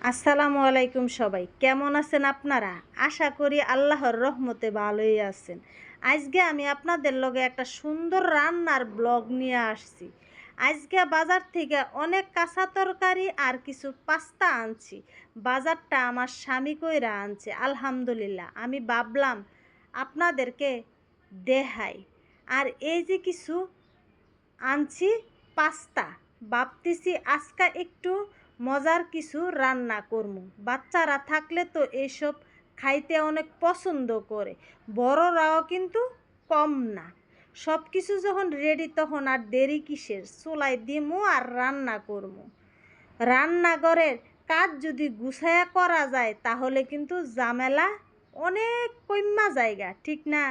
আসসালামু আলাইকুম সবাই, কেমন আছেন আপনারা? আশা করি আল্লাহর রহমতে ভালোই আছেন। আজকে আমি আপনাদের লগে একটা সুন্দর রান্নার ব্লগ নিয়ে আসছি। আজকে বাজার থেকে অনেক কাঁচা তরকারি আর কিছু পাস্তা আনছি। বাজারটা আমার স্বামী কইরা আনছে, আলহামদুলিল্লাহ। আমি ভাবলাম আপনাদেরকে দেখাই। আর এই যে কিছু আনছি পাস্তা, ভাবতেছি আজকে একটু মজার কিছু রান্না করবো। বাচ্চারা থাকলে তো এইসব খাইতে অনেক পছন্দ করে, বড়রাও কিন্তু কম না। সব কিছু যখন রেডি তখন আর দেরি কিসের, চুলায় দিমু আর রান্না করবো। রান্নাঘরের কাজ যদি গুছায়া করা যায় তাহলে কিন্তু ঝামেলা অনেক কইমা জায়গা, ঠিক না?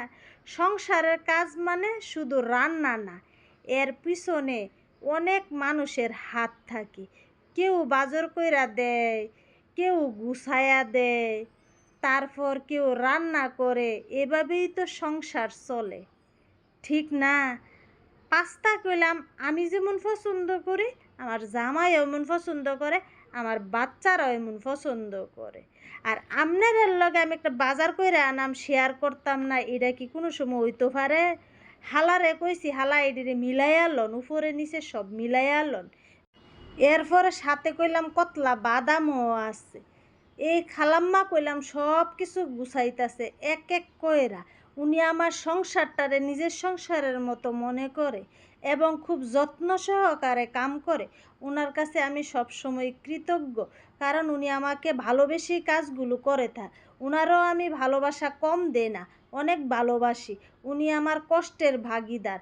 সংসারের কাজ মানে শুধু রান্না না, এর পিছনে অনেক মানুষের হাত থাকে। কেউ বাজার কইরা দেয়, কেউ গুছায়া দেয়, তারপর কেউ রান্না করে। এভাবেই তো সংসার চলে, ঠিক না? পাস্তা কইলাম আমি যেমন পছন্দ করি, আমার জামাই এমন পছন্দ করে, আমার বাচ্চারাও এমন পছন্দ করে। আর আপনাদের লগে আমি একটা বাজার কইরা আনাম, শেয়ার করতাম না? এটা কি কোনো সময় হইতে পারে? হালারে কইছি, হালা এডিরে মিলাইয়া লন, উপরে নিচে সব মিলাইয়া লন। এরপরে সাথে কইলাম কতলা বাদামও আছে। এই খালাম্মা কইলাম সব কিছু গুছাইতাছে এক এক কইরা। উনি আমার সংসারটারে নিজের সংসারের মতো মনে করে এবং খুব যত্ন সহকারে কাম করে। ওনার কাছে আমি সবসময় কৃতজ্ঞ, কারণ উনি আমাকে ভালোবেসেই কাজগুলো করে থাক। ওনারও আমি ভালোবাসা কম দেই না, অনেক ভালোবাসি। উনি আমার কষ্টের ভাগিদার,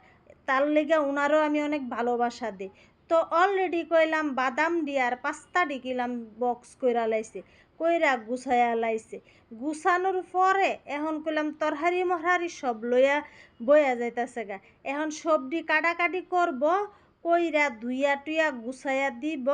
তার লেগে ওনারও আমি অনেক ভালোবাসা দিই। তো অলরেডি কইলাম বাদাম দিয়ে আর পাস্তা ডিকিলাম বক্স কইরা লাইছে, কইরা গুছাইয়া লাইছে। গুছানোর পরে এখন কইলাম তরহারি মরহারি সব লইয়া বইয়া যাইতাছে গা। এখন সবজি কাটাকাটি করব, কইরা ধুইয়া টুইয়া গুছাইয়া দিব,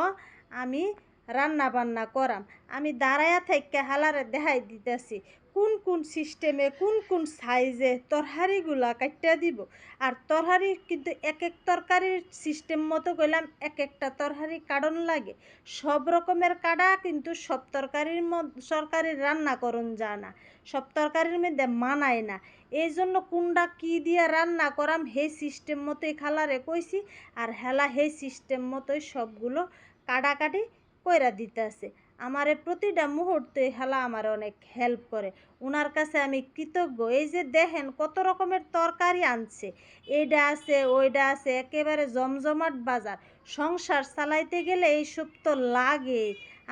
আমি রান্না বান্না করাম। আমি দাঁড়াইয়া থাইকা হালারে দেখাই দিতেছি কোন কোন সিস্টেমে কোন কোন সাইজে তরহারিগুলা কাটিয়া দিব। আর তরহারি কিন্তু এক এক তরকারির সিস্টেম মতো কইলাম এক একটা তরহারি কাটন লাগে। সব রকমের কাটা কিন্তু সব তরকারির রান্না করন যায় না, সব তরকারির মধ্যে মানায় না। এই জন্য কোনটা কী দিয়ে রান্না করাম সেই সিস্টেম মতোই খালারে কইছি, আর হেলা সেই সিস্টেম মতোই সবগুলো কাটাকাটি কইরা দিতে আছে। আমারে প্রতিটা মুহূর্তে হেলা আমার অনেক হেল্প করে, ওনার কাছে আমি কৃতজ্ঞ। এই যে দেখেন কত রকমের তরকারি আনছে, এইটা আছে ওইটা আছে, একেবারে জমজমাট বাজার। সংসার চালাইতে গেলে এইসব তো লাগে।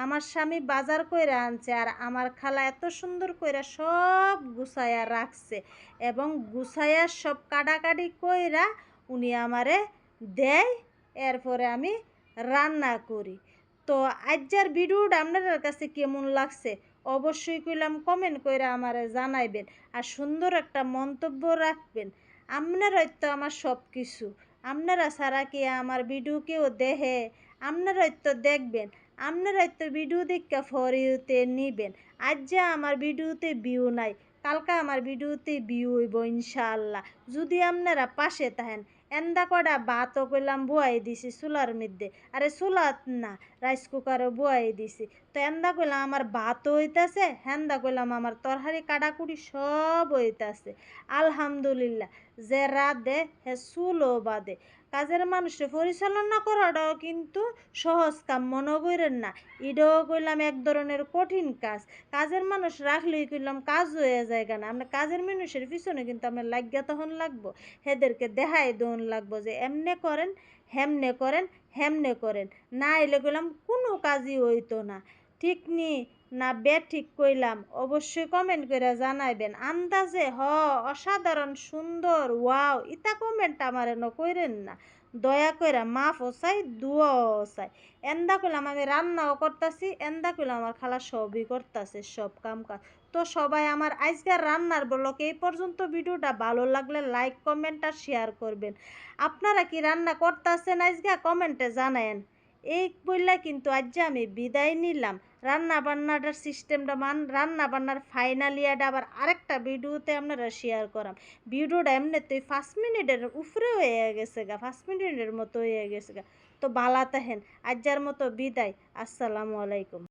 আমার স্বামী বাজার কইরা আনছে আর আমার খালা এত সুন্দর কইরা সব গুছাইয়া রাখছে এবং গুছাইয়া সব কাটাকাটি কইরা উনি আমারে দেয়। এরপরে আমি রান্না করি। তো আজকের ভিডিওটা আপনাদের কাছে কেমন লাগছে অবশ্যই কইলাম কমেন্ট কইরা আমারে জানাইবেন, আর সুন্দর একটা মন্তব্য রাখবেন। আপনারাই তো আমার সব কিছু, আপনারা ছাড়া কি আমার ভিডিও কেউ দেখে? আপনারাই তো দেখবেন, আপনারাই তো ভিডিও দেখে ফরিতে নিবেন। আজ যে আমার ভিডিওতে ভিউ নাই, কালকে আমার ভিডিওতে ভিউ হইব ইনশাআল্লাহ, যদি আপনারা পাশে থাকেন। এন্দা কটা ভাতও কইলাম বুয়াই দিছি চুলার মধ্যে, আরে চুলাত না, রাইস কুকারে বুয়াই দিছি। তো এন্দা কইলাম আমার ভাতও হইতাছে, হেন্দা কইলাম আমার তরহারি কাটাকুটি সব হইতাছে। আলহামদুলিল্লাহ, যে রাধে হে চুলও বাদে। কাজের মানুষে পরিচালনা করাটাও কিন্তু সহজ কাম মনে করেন না, এটাও কইলাম এক ধরনের কঠিন কাজ। কাজের মানুষ রাখলেই কইলাম কাজ হয়ে যায় কেন। আমরা কাজের মানুষের পিছনে কিন্তু আমরা লাগিয়া তখন লাগবো, হেদেরকে দেখাই দন লাগবো যে এমনে করেন, হেমনে করেন, হেমনে করেন, না এলে কইলাম কোনো কাজই হইতো না। ঠিক নি না বে ঠিক কইলাম? অবশ্যই কমেন্ট করে জানাইবেন। আন্দাজে অসাধারণ সুন্দর ওয়াও ইতা কমেন্ট আমার এন কইরেন না, দয়া কইরা মাফও চাই, দুয়াও চাই। এন্দা কইলাম আমি রান্নাও করতেছি, এন্দা কইলাম আমার খালা সবই করতেছে, সব কাম কাজ। তো সবাই আমার আজকের রান্নার ব্লগ এই পর্যন্ত। ভিডিওটা ভালো লাগলে লাইক কমেন্ট আর শেয়ার করবেন। আপনারা কি রান্না করতেছেন আজকে কমেন্টে জানায়েন। এই বললে কিন্তু আজ আমি বিদায় নিলাম। রান্না বান্নাটার সিস্টেমটা রান্না বান্নার ফাইনালিয়াটা আবার আরেকটা ভিডিওতে আপনারা শেয়ার করাম। ভিডিওটা এমনিতেই 5 মিনিটের উপরে হয়ে গেছে গা, 5 মিনিটের মতো হয়ে গেছে গা। তো বালা তাহেন, আজ্জার মতো বিদায়। আসসালামু আলাইকুম।